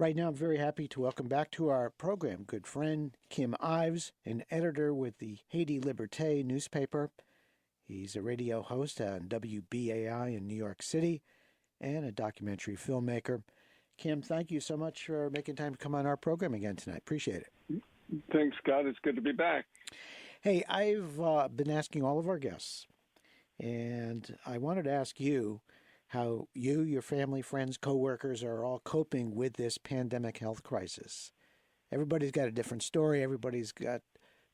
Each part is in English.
Right now, I'm very happy to welcome back to our program good friend Kim Ives, an editor with the Haiti Liberté newspaper. He's a radio host on WBAI in New York City and a documentary filmmaker. Kim, thank you so much for making time to come on our program again tonight. Appreciate it. Thanks, Scott. It's good to be back. Hey, I've been asking all of our guests, and I wanted to ask you how you, your family, friends, coworkers are all coping with this pandemic health crisis. Everybody's got a different story. Everybody's got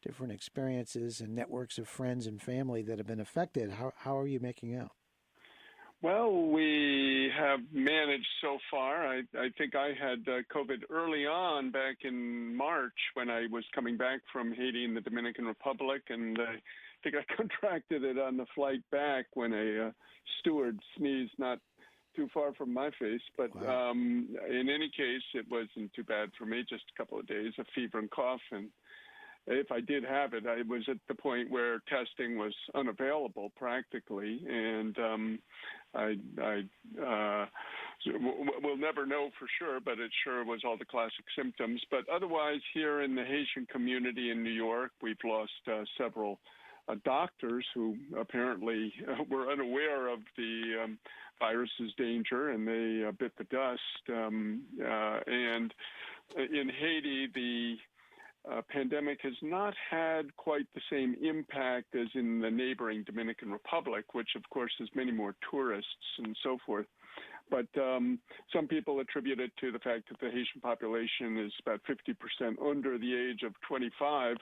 different experiences and networks of friends and family that have been affected. How are you making out? Well, we have managed so far. I think I had COVID early on back in March when I was coming back from Haiti and the Dominican Republic, and I think I contracted it on the flight back when a steward sneezed not too far from my face. But Wow. In any case, it wasn't too bad for me, just a couple of days of fever and cough. And if I did have it, I was at the point where testing was unavailable practically, and we'll never know for sure, but it sure was all the classic symptoms. But otherwise, here in the Haitian community in New York, we've lost several doctors who apparently were unaware of the virus's danger, and they bit the dust. And in Haiti, the pandemic has not had quite the same impact as in the neighboring Dominican Republic, which of course has many more tourists and so forth. But some people attribute it to the fact that the Haitian population is about 50% under the age of 25,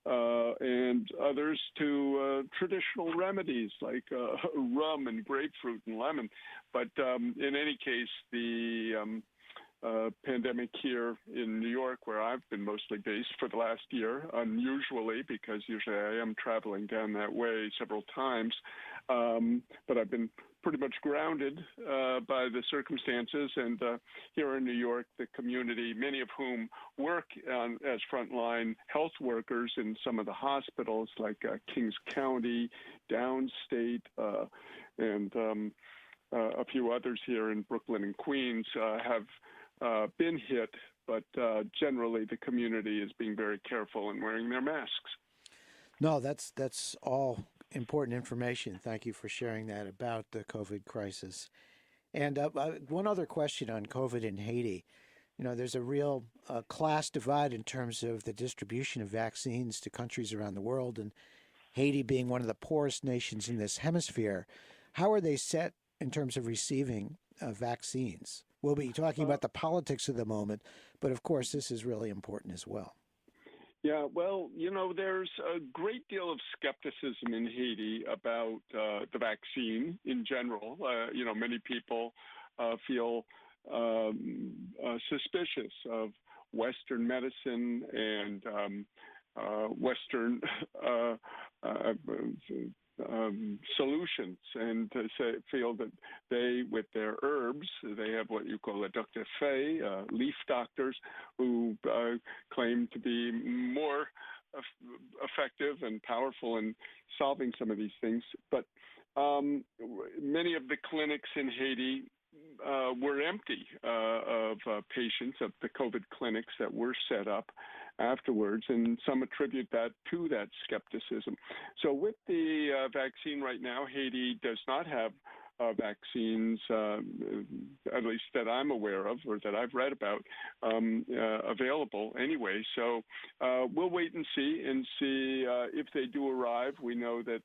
and others to traditional remedies like rum and grapefruit and lemon. But in any case, the pandemic here in New York, where I've been mostly based for the last year, unusually, because usually I am traveling down that way several times. But I've been pretty much grounded by the circumstances. And here in New York, the community, many of whom work as frontline health workers in some of the hospitals like Kings County, Downstate, and a few others here in Brooklyn and Queens have been hit, but generally the community is being very careful and wearing their masks. No, that's all important information. Thank you for sharing that about the COVID crisis. And one other question on COVID in Haiti. You know, there's a real class divide in terms of the distribution of vaccines to countries around the world, and Haiti being one of the poorest nations in this hemisphere. How are they set in terms of receiving vaccines? We'll be talking about the politics of the moment, but of course, this is really important as well. Yeah, well, you know, there's a great deal of skepticism in Haiti about the vaccine in general. You know, many people feel suspicious of Western medicine and Western solutions, and feel that they, with their herbs, they have what you call a DFF, leaf doctors, who claim to be more effective and powerful in solving some of these things. But many of the clinics in Haiti were empty of patients, of the COVID clinics that were set up afterwards, and some attribute that to that skepticism. So with the vaccine right now, Haiti does not have vaccines, at least that I'm aware of or that I've read about, available anyway. So we'll wait and see if they do arrive. We know that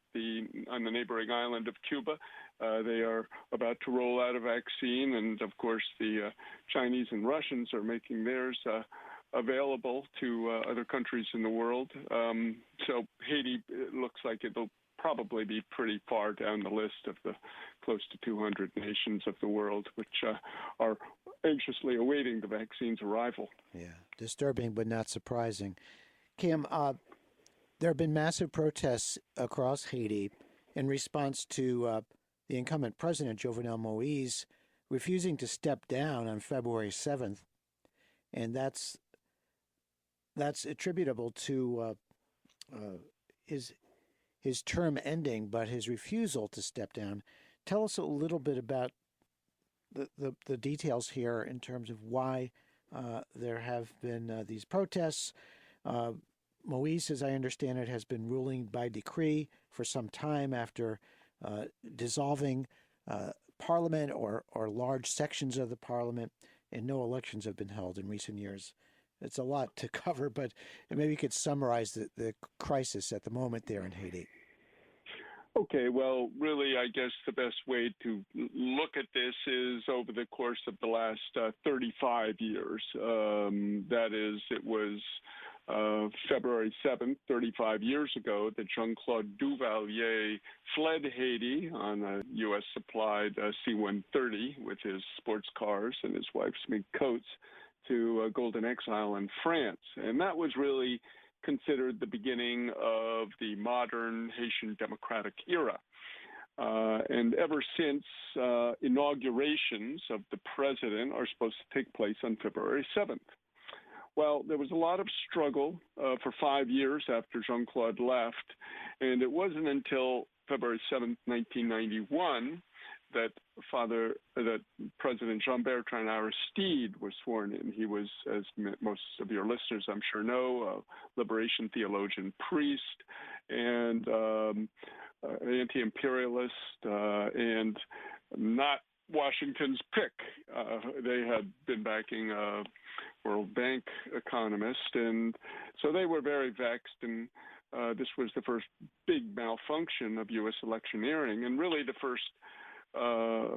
on the neighboring island of Cuba, they are about to roll out a vaccine, and of course the Chinese and Russians are making theirs available to other countries in the world. So Haiti, it looks like it'll probably be pretty far down the list of the close to 200 nations of the world which are anxiously awaiting the vaccine's arrival. Yeah, disturbing but not surprising. Kim, there have been massive protests across Haiti in response to the incumbent president, Jovenel Moise, refusing to step down on February 7th. And that's attributable to his term ending, but his refusal to step down. Tell us a little bit about the details here in terms of why there have been these protests. Uh, Moise, as I understand it, has been ruling by decree for some time after dissolving parliament or large sections of the parliament, and no elections have been held in recent years. It's a lot to cover, but maybe you could summarize the crisis at the moment there in Haiti. Okay, well, really, I guess the best way to look at this is over the course of the last 35 years. That is, it was February 7th, 35 years ago, that Jean-Claude Duvalier fled Haiti on a U.S.-supplied C-130 with his sports cars and his wife's mink coats to golden exile in France. And that was really considered the beginning of the modern Haitian democratic era. And ever since, inaugurations of the president are supposed to take place on February 7th. Well, there was a lot of struggle for 5 years after Jean-Claude left, and it wasn't until February 7th, 1991, that President Jean-Bertrand Aristide was sworn in. He was, as most of your listeners I'm sure know, a liberation theologian, priest, and anti-imperialist, and not Washington's pick. They had been backing a World Bank economist, and so they were very vexed, and this was the first big malfunction of U.S. electioneering, and really the first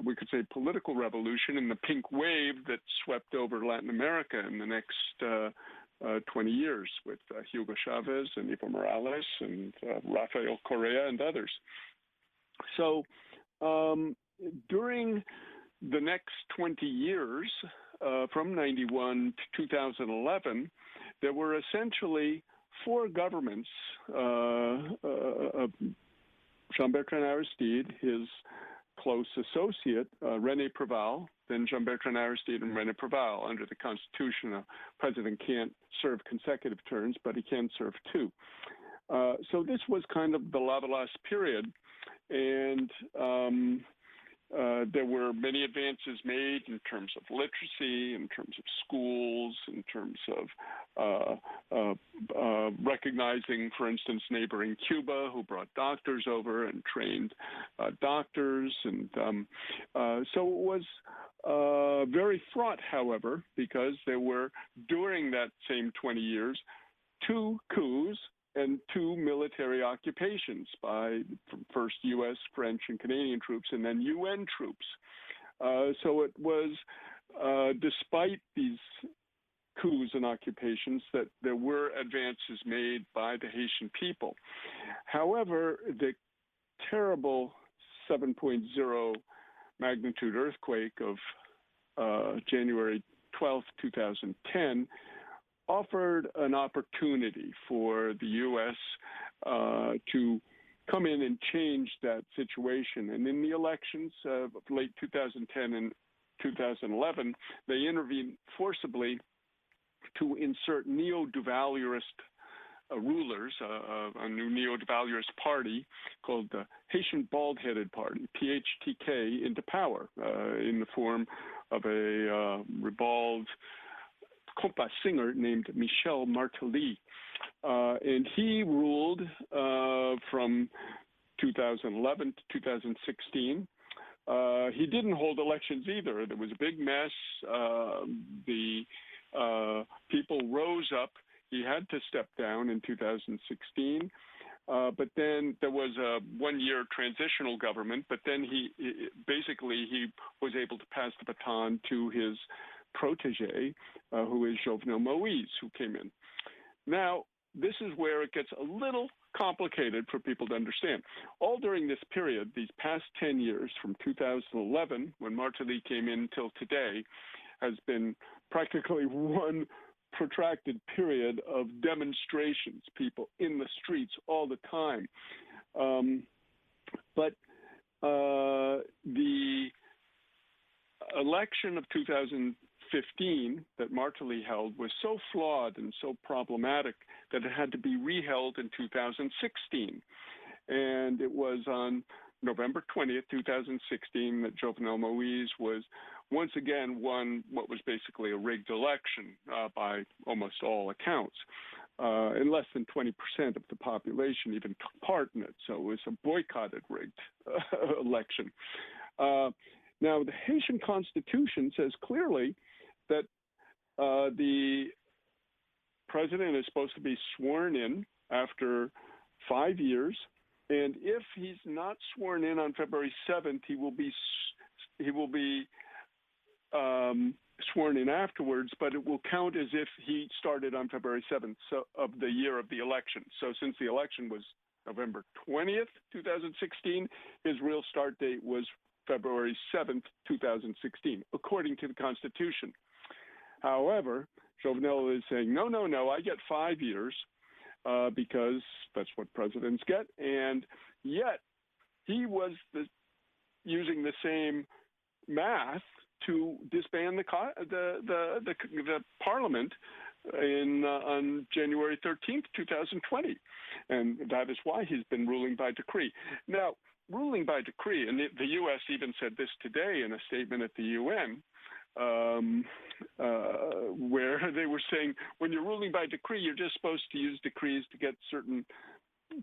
we could say political revolution in the pink wave that swept over Latin America in the next 20 years with Hugo Chavez and Evo Morales and Rafael Correa and others. So during the next 20 years, from 91 to 2011, there were essentially four governments, Jean-Bertrand Aristide, his close associate, René Préval, then Jean-Bertrand Aristide and René Préval. Under the Constitution, a president can't serve consecutive terms, but he can serve two. So this was kind of the Lavalas period, and there were many advances made in terms of literacy, in terms of schools, in terms of recognizing, for instance, neighboring Cuba, who brought doctors over and trained doctors. And so it was very fraught, however, because there were, during that same 20 years, two coups and two military occupations by first U.S., French, and Canadian troops, and then UN troops. So it was, despite these coups and occupations, that there were advances made by the Haitian people. However, the terrible 7.0 magnitude earthquake of January 12, 2010, offered an opportunity for the U.S. To come in and change that situation. And in the elections of late 2010 and 2011, they intervened forcibly to insert neo-Duvalierist rulers, a new neo-Duvalierist party called the Haitian Bald-Headed Party, PHTK, into power in the form of a ribald compas singer named Michel Martelly. And he ruled from 2011 to 2016. He didn't hold elections either. There was a big mess. The people rose up. He had to step down in 2016. But then there was a one-year transitional government, but then he was able to pass the baton to his protege, who is Jovenel Moise, who came in. Now, this is where it gets a little complicated for people to understand. All during this period, these past 10 years, from 2011, when Martelly came in, till today, has been practically one protracted period of demonstrations, people in the streets all the time. But the election of 2015 that Martelly held was so flawed and so problematic that it had to be reheld in 2016. And it was on November 20th, 2016, that Jovenel Moise was once again won what was basically a rigged election by almost all accounts. And less than 20% of the population even took part in it. So it was a boycotted, rigged election. Now, the Haitian constitution says clearly that the president is supposed to be sworn in after 5 years. And if he's not sworn in on February 7th, he will be sworn in afterwards, but it will count as if he started on February 7th of the year of the election. So since the election was November 20th, 2016, his real start date was February 7th, 2016, according to the Constitution. However, Jovenel is saying, no, I get 5 years because that's what presidents get. And yet he was using the same math to disband the parliament on January 13th, 2020. And that is why he's been ruling by decree. Now, ruling by decree, and the U.S. even said this today in a statement at the UN, where they were saying, when you're ruling by decree, you're just supposed to use decrees to get certain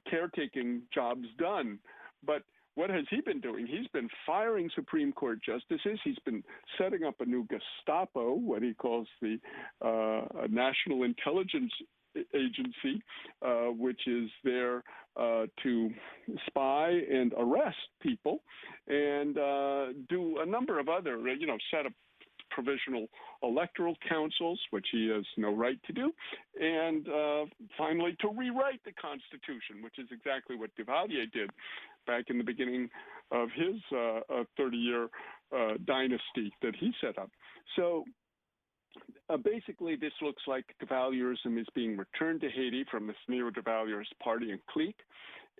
caretaking jobs done. But what has he been doing? He's been firing Supreme Court justices. He's been setting up a new Gestapo, what he calls the National Intelligence Agency, which is there to spy and arrest people and do a number of other, set up provisional electoral councils, which he has no right to do, and finally to rewrite the Constitution, which is exactly what Duvalier did back in the beginning of his 30-year dynasty that he set up. So basically, this looks like Duvalierism is being returned to Haiti from this neo-Duvalierist party and clique,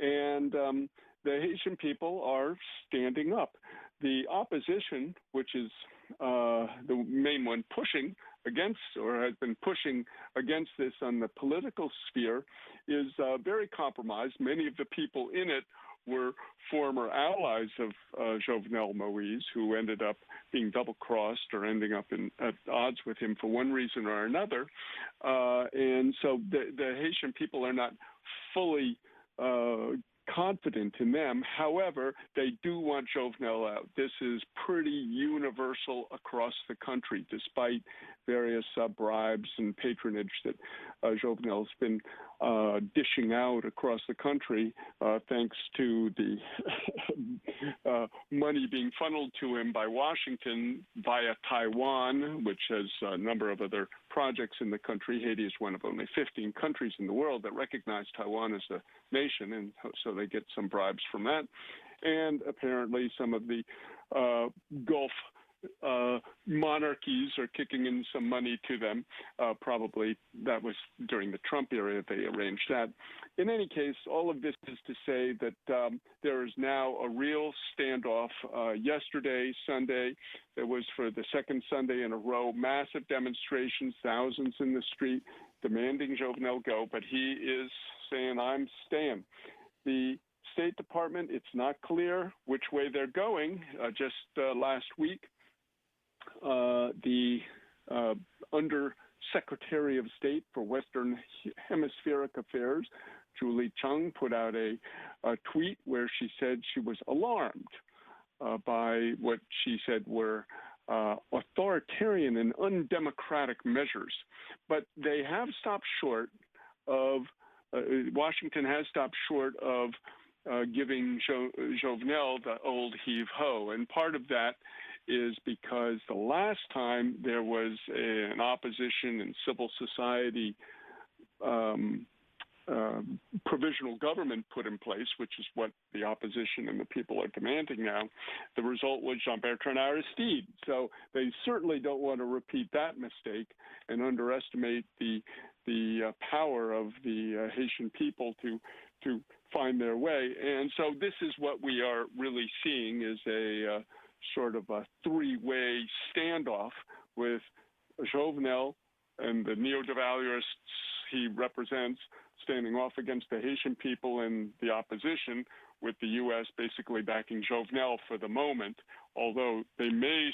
and the Haitian people are standing up. The opposition, which is the main one pushing against or has been pushing against this on the political sphere, is very compromised. Many of the people in it were former allies of Jovenel Moïse, who ended up being double-crossed or ending up at odds with him for one reason or another. And so the Haitian people are not fully confident in them. However, they do want Jovenel out. This is pretty universal across the country, despite various bribes and patronage that Jovenel's been dishing out across the country, thanks to the money being funneled to him by Washington via Taiwan, which has a number of other projects in the country. Haiti is one of only 15 countries in the world that recognize Taiwan as a nation, and so they get some bribes from that. And apparently some of the Gulf monarchies are kicking in some money to them. Probably that was during the Trump era they arranged that. In any case, all of this is to say that there is now a real standoff. Yesterday, Sunday, there was for the second Sunday in a row, massive demonstrations, thousands in the street demanding Jovenel go, but he is saying, I'm staying. The State Department, it's not clear which way they're going. Just last week, the Under-Secretary of State for Western Hemispheric Affairs, Julie Chung, put out a tweet where she said she was alarmed by what she said were authoritarian and undemocratic measures. But they have stopped short of, Washington has stopped short of giving Jovenel the old heave-ho. And part of that is because the last time there was an opposition and civil society provisional government put in place, which is what the opposition and the people are demanding now, the result was Jean-Bertrand Aristide. So they certainly don't want to repeat that mistake and underestimate the power of the Haitian people to find their way. And so this is what we are really seeing, is a sort of a three-way standoff with Jovenel and the neo-Duvalierists he represents standing off against the Haitian people and the opposition, with the U.S. basically backing Jovenel for the moment, although they may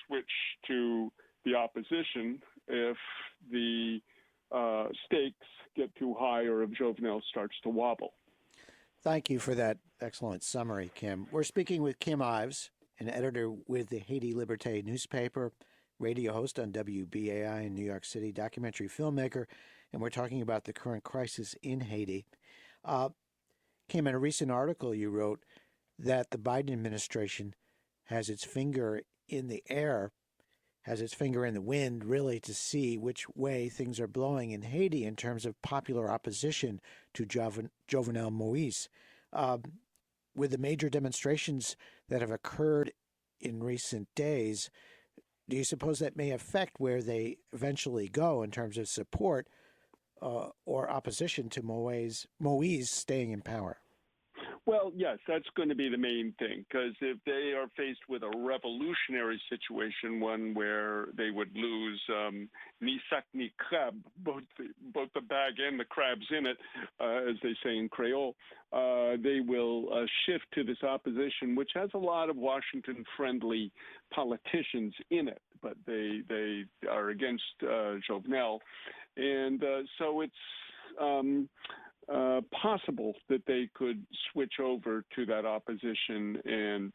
switch to the opposition if the stakes get too high or if Jovenel starts to wobble. Thank you for that excellent summary, Kim. We're speaking with Kim Ives, an editor with the Haiti Liberté newspaper, radio host on WBAI in New York City, documentary filmmaker, and we're talking about the current crisis in Haiti. Kim, in a recent article you wrote that the Biden administration has its finger in the air, has its finger in the wind, really, to see which way things are blowing in Haiti in terms of popular opposition to Jovenel Moïse. With the major demonstrations that have occurred in recent days, do you suppose that may affect where they eventually go in terms of support or opposition to Moïse staying in power? Well, yes, that's going to be the main thing, because if they are faced with a revolutionary situation, one where they would lose ni sac ni crab, both the bag and the crabs in it, as they say in Creole, they will shift to this opposition, which has a lot of Washington-friendly politicians in it, but they are against Jovenel, and so it's possible that they could switch over to that opposition, and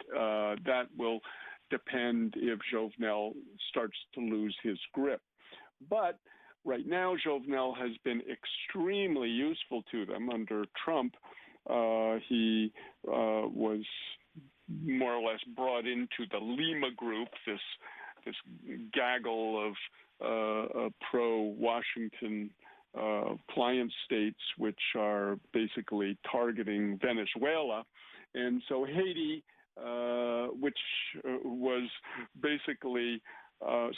that will depend if Jovenel starts to lose his grip. But right now, Jovenel has been extremely useful to them under Trump. He was more or less brought into the Lima group, this gaggle of pro-Washington client states, which are basically targeting Venezuela. And so Haiti, which was basically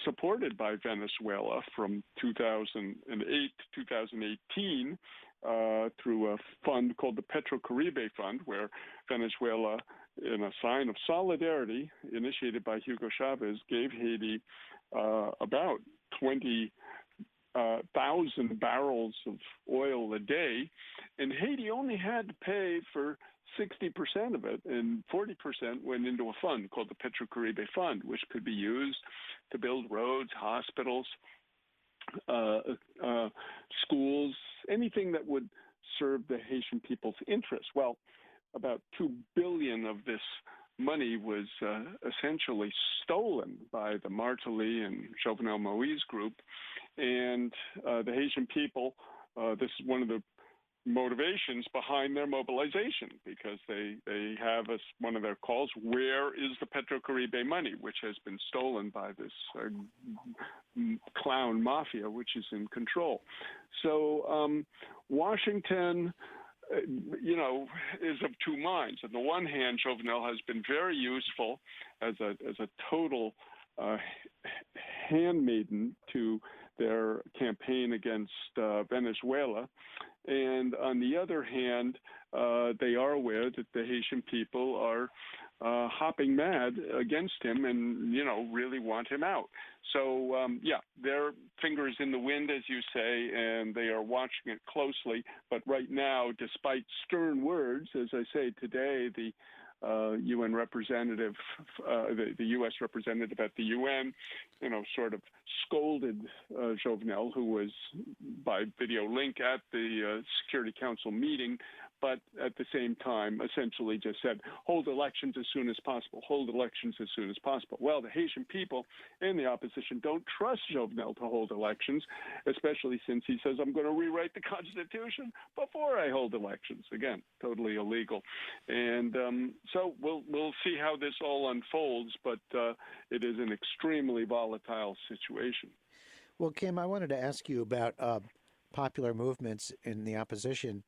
supported by Venezuela from 2008 to 2018 through a fund called the Petrocaribe Fund, where Venezuela, in a sign of solidarity initiated by Hugo Chavez, gave Haiti about 20,000 barrels of oil a day, and Haiti only had to pay for 60% of it, and 40% went into a fund called the Petrocaribe Fund, which could be used to build roads, hospitals, schools, anything that would serve the Haitian people's interests. Well, about $2 billion of this money was essentially stolen by the Martelly and Jovenel Moïse group, and the Haitian people, this is one of the motivations behind their mobilization, because they have as one of their calls, where is the Petrocaribe money, which has been stolen by this clown mafia, which is in control. So Washington, is of two minds. On the one hand, Jovenel has been very useful as a total handmaiden to their campaign against Venezuela. And on the other hand, they are aware that the Haitian people are hopping mad against him and, really want him out. So, their fingers in the wind, as you say, and they are watching it closely. But right now, despite stern words, as I say today, the UN representative, the U.S. representative at the UN, sort of scolded Jovenel, who was by video link at the Security Council meeting, but at the same time essentially just said, hold elections as soon as possible, hold elections as soon as possible. Well, the Haitian people and the opposition don't trust Jovenel to hold elections, especially since he says, I'm going to rewrite the Constitution before I hold elections. Again, totally illegal. And so we'll see how this all unfolds, but it is an extremely volatile situation. Well, Kim, I wanted to ask you about popular movements in the opposition.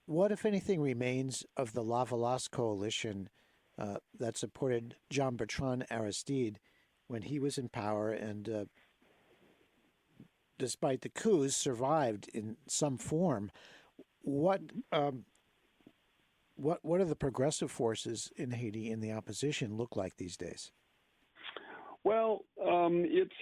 What, if anything, remains of the La Valasse coalition that supported Jean-Bertrand Aristide when he was in power and, despite the coups, survived in some form? What are the progressive forces in Haiti in the opposition look like these days? Well, it's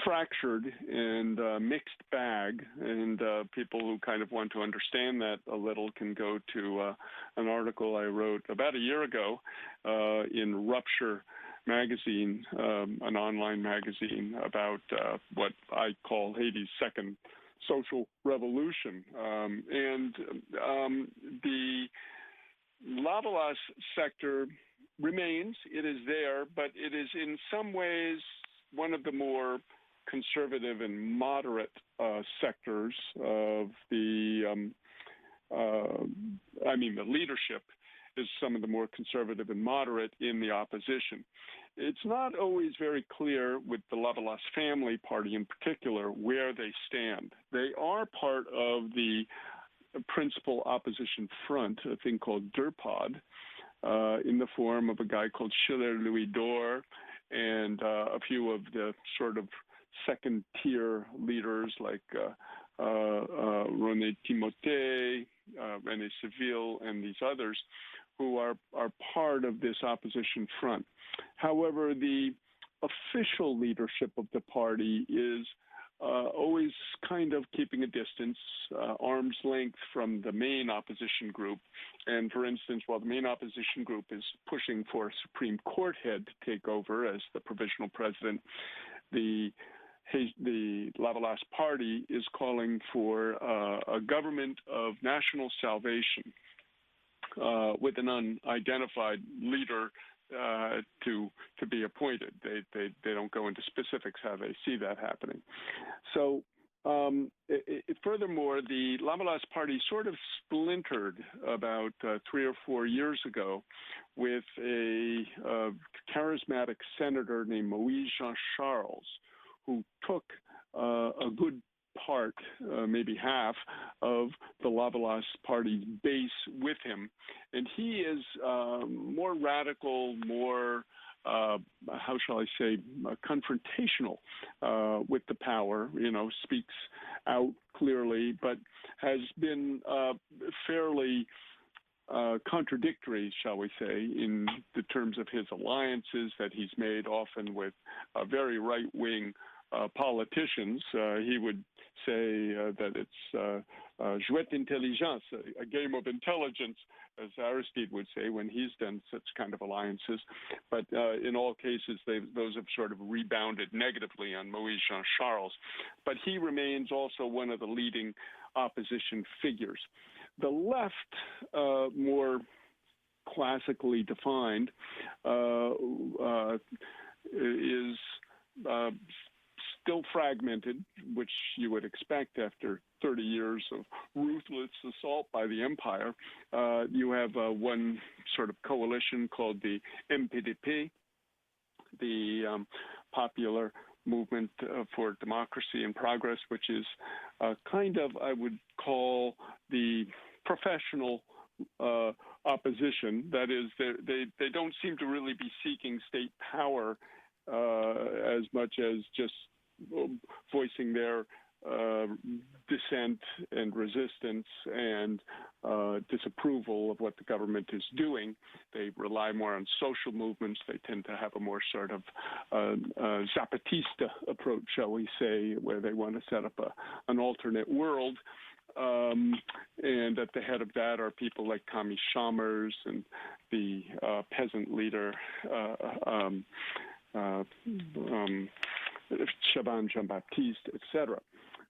fractured and mixed bag, and people who kind of want to understand that a little can go to an article I wrote about a year ago in Rupture magazine, an online magazine, about what I call Haiti's second social revolution. The Lavalas sector remains. It is there, but it is in some ways one of the more conservative and moderate sectors of the the leadership is some of the more conservative and moderate in the opposition. It's not always very clear with the Lavalas family party in particular where they stand. They are part of the principal opposition front, a thing called DERPOD, in the form of a guy called Schiller Louis Dor and a few of the sort of second-tier leaders like René Timothée, René Seville, and these others who are part of this opposition front. However, the official leadership of the party is always kind of keeping a distance, arm's length from the main opposition group. And for instance, while the main opposition group is pushing for a Supreme Court head to take over as the provisional president, the Lavalas party is calling for a government of national salvation with an unidentified leader to be appointed. They don't go into specifics how they see that happening. So furthermore, the Lavalas party sort of splintered about 3 or 4 years ago with a charismatic senator named Moïse Jean Charles, who took a good part, maybe half, of the Lavalas party's base with him. And he is more radical, more, how shall I say, confrontational with the power, speaks out clearly, but has been fairly contradictory, shall we say, in the terms of his alliances that he's made, often with very right-wing politicians. He would say that it's jouet d'intelligence, a game of intelligence, as Aristide would say when he's done such kind of alliances. But in all cases, those have sort of rebounded negatively on Moïse Jean Charles. But he remains also one of the leading opposition figures. The left, more classically defined, is still fragmented, which you would expect after 30 years of ruthless assault by the empire. You have one sort of coalition called the MPDP, the Popular Movement for Democracy and Progress, which is kind of, I would call, the professional opposition. That is, they don't seem to really be seeking state power as much as just voicing their dissent and resistance and disapproval of what the government is doing. They rely more on social movements. They tend to have a more sort of Zapatista approach, shall we say, where they want to set up an alternate world. And at the head of that are people like Camille Chalmers and the peasant leader Chaban Jean-Baptiste, etc.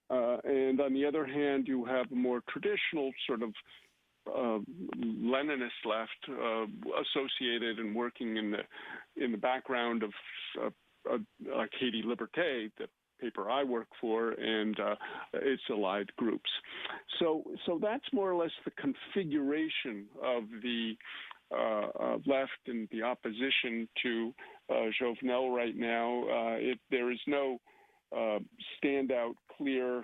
And on the other hand, you have a more traditional sort of Leninist left associated and working in the background of like Haiti Liberté, the paper I work for, and its allied groups. So that's more or less the configuration of the left and the opposition to Jovenel right now. There is no standout, clear,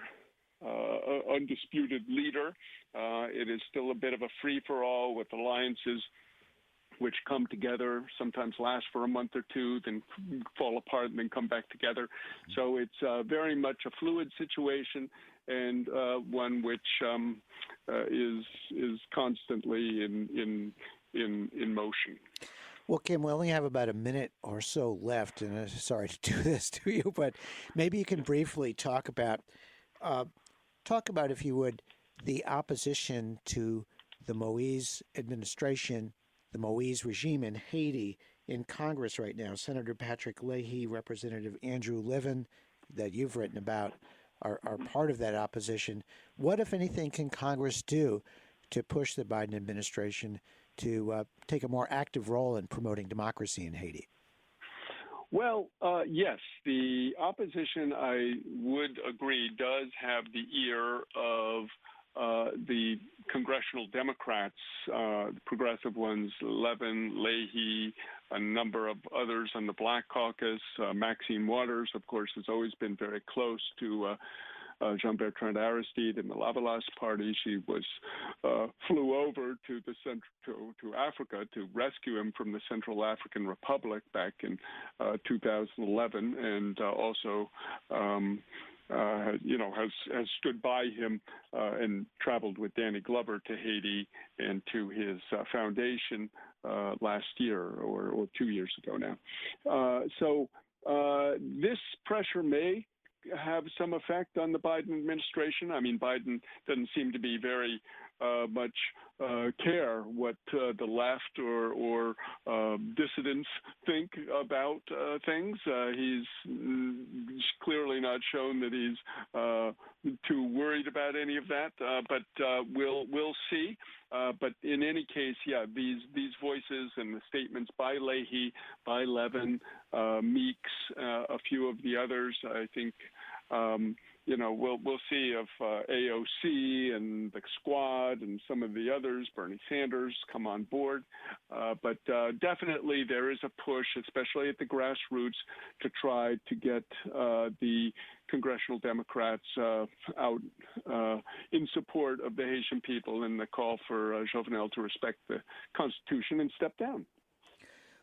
undisputed leader. It is still a bit of a free-for-all with alliances which come together, sometimes last for a month or two, then fall apart and then come back together. So it's very much a fluid situation, and one which is constantly in motion. Well, Kim, we only have about a minute or so left, and sorry to do this to you, but maybe you can briefly uh, talk about, if you would, the opposition to the Moise administration, the Moise regime in Haiti in Congress right now. Senator Patrick Leahy, Representative Andrew Levin, that you've written about, are part of that opposition. What, if anything, can Congress do to push the Biden administration to take a more active role in promoting democracy in Haiti? Well, yes, the opposition, I would agree, does have the ear of the congressional Democrats, the progressive ones, Levin, Leahy, a number of others on the Black Caucus. Maxine Waters, of course, has always been very close to Jean-Bertrand Aristide in the Lavalas party. She was flew over to the to Africa to rescue him from the Central African Republic back in 2011, and also has stood by him and traveled with Danny Glover to Haiti and to his foundation last year or 2 years ago now. So this pressure may have some effect on the Biden administration. I mean, Biden doesn't seem to be very much care what the left or dissidents think about things. He's clearly not shown that he's too worried about any of that. But we'll see. But in any case, yeah, these voices and the statements by Leahy, by Levin, Meeks, a few of the others, I think. We'll see if AOC and the Squad and some of the others, Bernie Sanders, come on board. But definitely there is a push, especially at the grassroots, to try to get the congressional Democrats out in support of the Haitian people and the call for Jovenel to respect the Constitution and step down.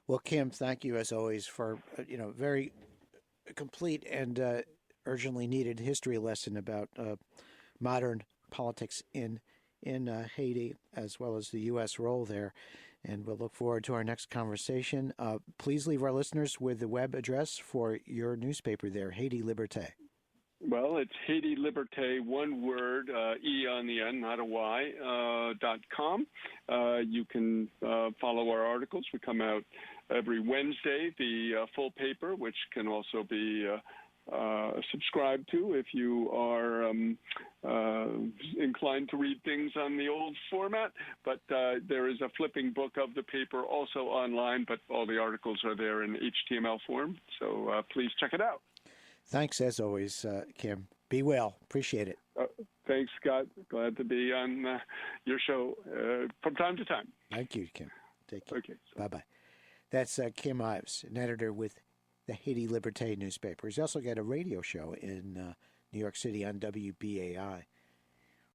Well, Kim, thank you as always for very complete and urgently needed history lesson about modern politics in Haiti, as well as the U.S. role there. And we'll look forward to our next conversation. Please leave our listeners with the web address for your newspaper there, Haiti Liberté. Well, it's Haiti Liberté, one word, E on the end, not a Y, .com. You can follow our articles. We come out every Wednesday, the full paper, which can also be subscribe to if you are inclined to read things on the old format. But there is a flipping book of the paper also online, but all the articles are there in HTML form. So please check it out. Thanks, as always, Kim. Be well. Appreciate it. Thanks, Scott. Glad to be on your show from time to time. Thank you, Kim. Take care. Okay. Bye-bye. That's Kim Ives, an editor with the Haiti Liberté newspaper. He's also got a radio show in New York City on WBAI.